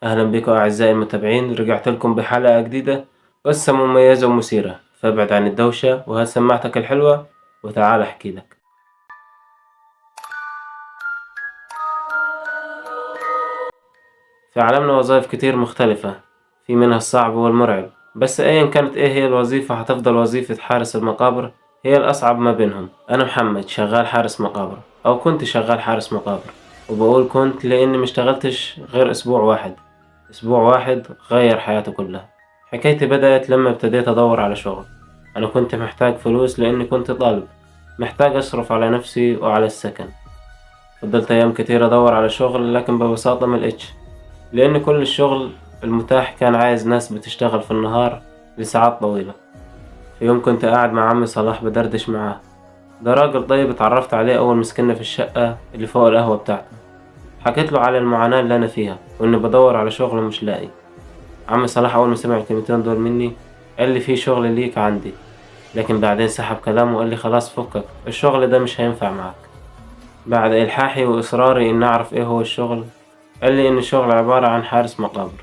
أهلا بكم أعزائي المتابعين، رجعت لكم بحلقة جديدة. قصة مميزة ومثيرة، فابعد عن الدوشة وهات سماعتك الحلوة وتعال أحكي لك. في عالمنا وظائف كتير مختلفة، في منها الصعب والمرعب، بس أيا كانت إيه هي الوظيفة هتفضل وظيفة حارس المقابر هي الأصعب ما بينهم. أنا محمد شغال حارس مقابر، أو كنت شغال حارس مقابر، وبقول كنت لأني مشتغلتش غير أسبوع واحد. أسبوع واحد غير حياتي كلها. حكايتي بدأت لما ابتديت أدور على شغل. أنا كنت محتاج فلوس لأني كنت طالب، محتاج أصرف على نفسي وعلى السكن. فضلت أيام كتير أدور على شغل، لكن ببساطة ملقتش، لأن كل الشغل المتاح كان عايز ناس بتشتغل في النهار لساعات طويلة. في يوم كنت قاعد مع عمي صلاح بدردش معاه، ده راجل طيب اتعرفت عليه أول ما سكننا في الشقة اللي فوق القهوة بتاعته. حكيت له على المعاناة اللي أنا فيها وإني بدور على شغل ومش لاقي. عم صلاح أول ما سمع الكلمتين دول مني قال لي في شغل ليك عندي، لكن بعدين سحب كلامه وقال لي خلاص فكك، الشغل ده مش هينفع معاك. بعد إلحاحي وإصراري إن أعرف إيه هو الشغل، قال لي إن الشغل عبارة عن حارس مقابر.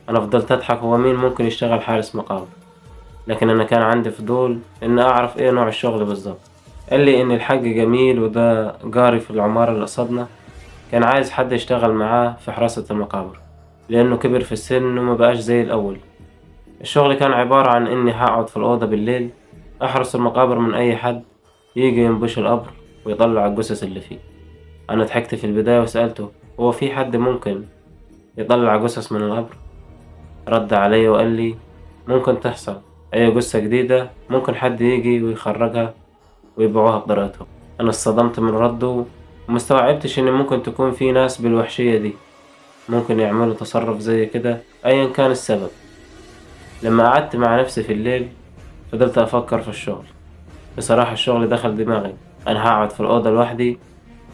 أنا فضلت أضحك، هو مين ممكن يشتغل حارس مقابر؟ لكن أنا كان عندي فضول إن أعرف إيه نوع الشغل بالظبط. قال لي إن الحاج جميل وده جاري في العمارة اللي قصدنا كان عايز حد يشتغل معاه في حراسة المقابر، لأنه كبر في السن ومبقاش زي الأول. الشغل كان عبارة عن إني هقعد في الأوضة بالليل أحرس المقابر من أي حد يجي ينبش القبر ويطلع الجثث اللي فيه. أنا ضحكت في البداية وسألته هو في حد ممكن يطلع جثث من القبر؟ رد علي وقال لي ممكن تحصل، أي جثة جديدة ممكن حد يجي ويخرجها ويبيعوها بطريقتهم. أنا اتصدمت من رده ومستوعبتش إن ممكن تكون في ناس بالوحشية دي ممكن يعملوا تصرف زي كده أيا كان السبب. لما قعدت مع نفسي في الليل فضلت أفكر في الشغل. بصراحة الشغل دخل دماغي، أنا هقعد في الأوضة لوحدي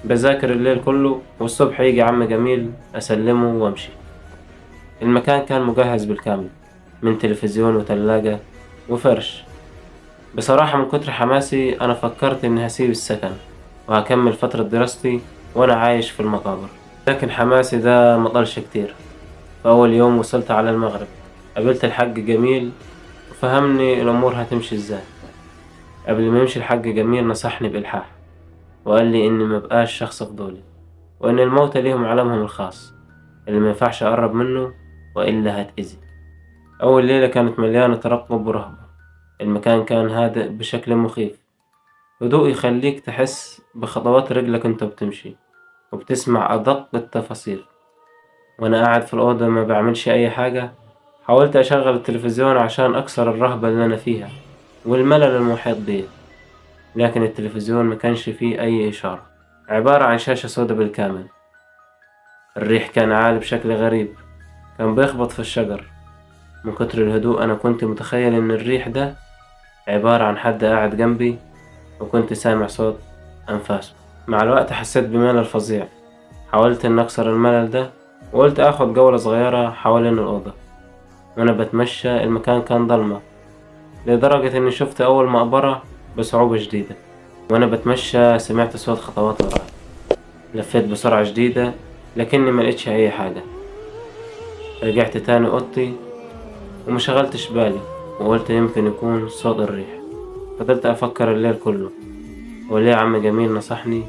بذاكر الليل كله، والصبح يجي عم جميل أسلمه وأمشي. المكان كان مجهز بالكامل، من تلفزيون وتلاجة وفرش. بصراحة من كتر حماسي أنا فكرت إني هسيب السكن وهكمل فترة دراستي وأنا عايش في المقابر. لكن حماسي ده مطلش كتير. في أول يوم وصلت على المغرب قابلت الحاج جميل وفهمني الأمور هتمشي إزاي. قبل ما يمشي الحاج جميل نصحني بإلحاح وقال لي إني مبقاش شخص فضولي، وإن الموتى ليهم عالمهم الخاص اللي مينفعش أقرب منه وإلا هتأذي. أول ليلة كانت مليانة ترقب ورهبة. المكان كان هادئ بشكل مخيف، هدوء يخليك تحس بخطوات رجلك انت بتمشي وبتسمع أدق التفاصيل. وأنا قاعد في الأوضة ما بعملش أي حاجة حاولت أشغل التلفزيون عشان أكسر الرهبة اللي أنا فيها والملل المحيط بي، لكن التلفزيون ما كانش فيه أي إشارة، عبارة عن شاشة سودا بالكامل. الريح كان عالي بشكل غريب، كان بيخبط في الشجر. من كتر الهدوء أنا كنت متخيل إن الريح ده عبارة عن حد قاعد جنبي، وكنت سامع صوت أنفاسه. مع الوقت حسيت بملل فظيع، حاولت إن أكسر الملل ده وقلت أخد جولة صغيرة حوالين الأوضة. وأنا بتمشى المكان كان ضلمة لدرجة إني شفت أول مقبرة بصعوبة شديدة. وأنا بتمشى سمعت صوت خطوات وراي، لفيت بسرعة شديدة لكني ملقتش أي حاجة. رجعت تاني أوضتي ومشغلتش بالي وقلت يمكن يكون صوت الريح. فضلت أفكر الليل كله، وليه عم جميل نصحني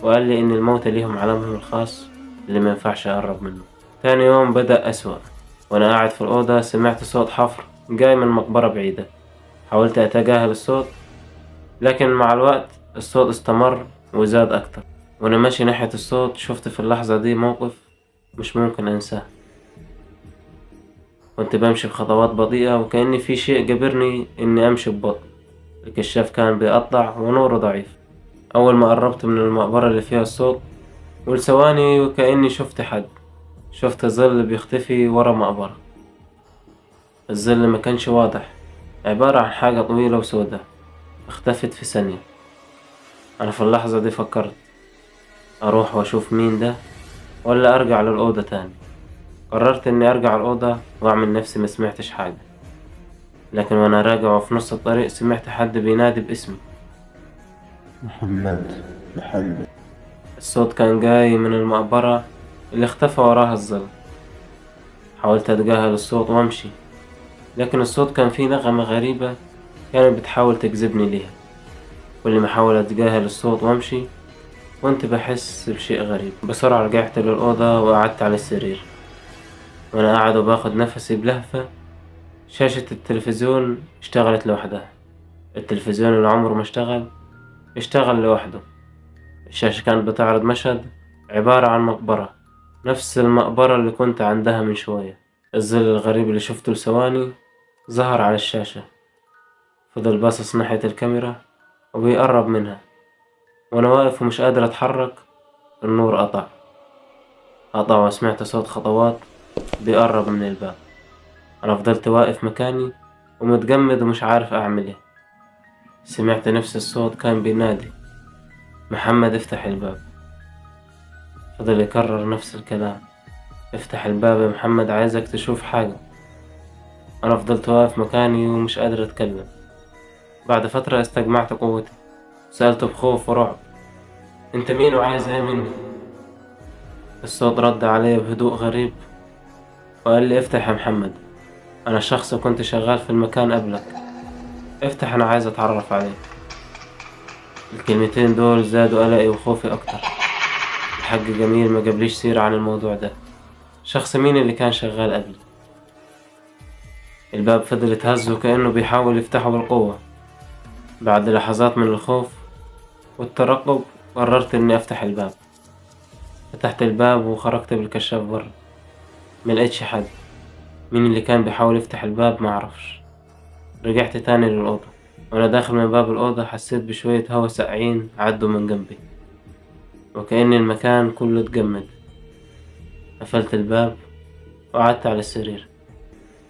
وقال لي إن الموتى ليهم عالمهم الخاص اللي مينفعش أقرب منه. تاني يوم بدأ أسوأ، وأنا قاعد في الأوضة سمعت صوت حفر جاي من مقبرة بعيدة. حاولت أتجاهل الصوت، لكن مع الوقت الصوت استمر وزاد أكتر. وأنا ماشي ناحية الصوت شفت في اللحظة دي موقف مش ممكن أنساه. كنت بمشي بخطوات بطيئة وكأن في شيء جبرني إني أمشي ببطء. الكشاف كان بيقطع ونوره ضعيف. أول ما قربت من المقبرة اللي فيها الصوت ولثواني وكأني شفت حد، شفت ظل بيختفي ورا مقبرة. الظل ما كانش واضح، عبارة عن حاجة طويلة وسودة اختفت في ثانية. أنا في اللحظة دي فكرت أروح وأشوف مين ده ولا أرجع للأوضة تاني. قررت إني أرجع الأوضة وأعمل نفسي مسمعتش حاجة، لكن وأنا راجع وفي نص الطريق سمعت حد بينادي باسمي. محمد محمد. الصوت كان جاي من المقبرة اللي اختفى وراها الظل. حاولت أتجاهل الصوت وأمشي، لكن الصوت كان فيه نغمة غريبة كانت بتحاول تجذبني ليها. كل ما أحاول أتجاهل الصوت وأمشي كنت بحس بشيء غريب. بسرعة رجعت للأوضة وقعدت على السرير، وأنا قاعد وباخد نفسي بلهفة شاشة التلفزيون اشتغلت لوحدها. التلفزيون اللي عمره ما اشتغل لوحده. الشاشة كانت بتعرض مشهد عبارة عن مقبرة، نفس المقبرة اللي كنت عندها من شوية. الظل الغريب اللي شفته لثواني ظهر على الشاشة، فضل باصص ناحية الكاميرا وبيقرب منها، وأنا واقف ومش قادر أتحرك. النور قطع وسمعت صوت خطوات بيقرب من الباب. أنا فضلت واقف مكاني ومتجمد ومش عارف أعمل إيه. سمعت نفس الصوت كان بينادي: محمد افتح الباب. فضل يكرر نفس الكلام: افتح الباب يا محمد، عايزك تشوف حاجة. أنا فضلت واقف مكاني ومش قادر أتكلم. بعد فترة استجمعت قوتي وسألته بخوف ورعب: انت مين وعايز ايه مني؟ الصوت رد علي بهدوء غريب وقال لي: افتح يا محمد، انا شخص كنت شغال في المكان قبلك، افتح، انا عايز اتعرف عليك. الكلمتين دول زادوا قلقي وخوفي اكتر. الحاج جميل ما جابليش سيرة عن الموضوع ده. شخص مين اللي كان شغال قبلي؟ الباب فضل يتهز وكأنه بيحاول يفتحه بالقوة. بعد لحظات من الخوف والترقب قررت اني افتح الباب. فتحت الباب وخرجت بالكشاف برا. ملقتش حد. مين اللي كان بيحاول يفتح الباب معرفش. رجعت تاني للأوضة، وأنا داخل من باب الأوضة حسيت بشوية هوا ساقعين عدوا من جنبي، وكأن المكان كله اتجمد. قفلت الباب وقعدت على السرير.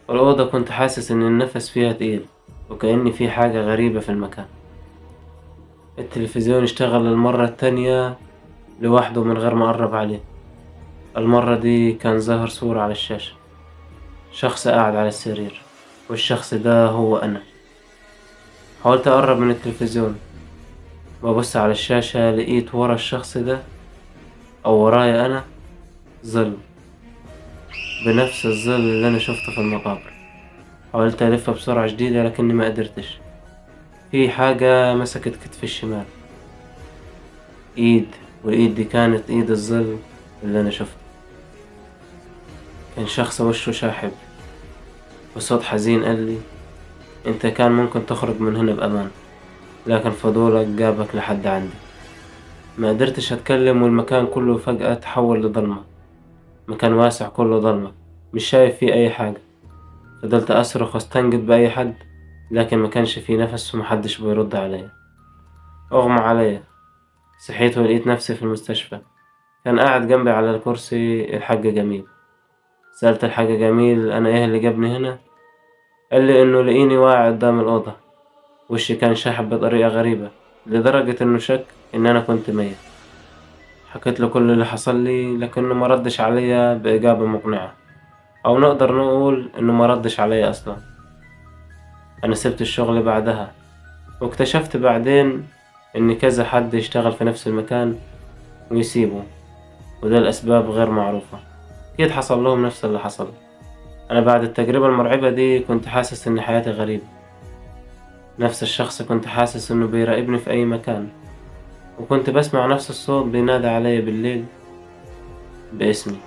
والأوضة كنت حاسس إن النفس فيها تقيل، وكأن في حاجة غريبة في المكان. التلفزيون اشتغل للمرة التانية لوحده من غير ما أقرب عليه. المرة دي كان ظاهر صورة على الشاشة، شخص قاعد على السرير، والشخص ده هو أنا. حاولت أقرب من التلفزيون وأبص على الشاشة، لقيت ورا الشخص ده أو ورايا أنا ظل، بنفس الظل اللي أنا شفته في المقابر. حاولت ألف بسرعة شديدة لكني ما قدرتش. في حاجة مسكت كتفي الشمال، إيد، والإيد دي كانت إيد الظل اللي أنا شفته. كان شخص وشه شاحب، بصوت حزين قال لي: أنت كان ممكن تخرج من هنا بأمان، لكن فضولك جابك لحد عندي. ما قدرتش أتكلم، والمكان كله فجأة تحول لضلمة. مكان واسع كله ضلمة، مش شايف فيه أي حاجة. فضلت أصرخ واستنجد بأي حد، لكن ما كانش فيه نفس ومحدش بيرد عليا. أغمى عليا، صحيت ولقيت نفسي في المستشفى. كان قاعد جنبي على الكرسي الحاج جميل. سألت الحاج جميل: أنا إيه اللي جابني هنا؟ قال لي إنه لقيني واقع قدام الأوضة، وشي كان شاحب بطريقة غريبة لدرجة إنه شك إن أنا كنت ميت. حكيت له كل اللي حصل لي، لكنه ما ردش عليا بإجابة مقنعة، أو نقدر نقول إنه ما ردش عليا أصلا. أنا سبت الشغل بعدها، واكتشفت بعدين إن كذا حد يشتغل في نفس المكان ويسيبه، وده لأسباب غير معروفة. أكيد حصل لهم نفس اللي حصل. أنا بعد التجربة المرعبة دي كنت حاسس إن حياتي غريبة. نفس الشخص كنت حاسس إنه بيراقبني في أي مكان، وكنت بسمع نفس الصوت بينادي عليا بالليل باسمي.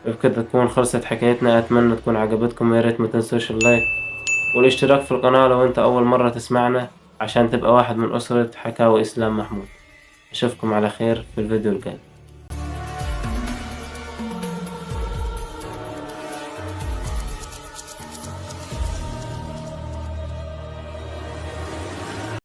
وبكده تكون خلصت حكايتنا. أتمنى تكون عجبتكم، وياريت ما تنسوش اللايك والاشتراك في القناة لو انت أول مرة تسمعنا، عشان تبقى واحد من أسرة حكاوي إسلام محمود. أشوفكم على خير في الفيديو الجاي.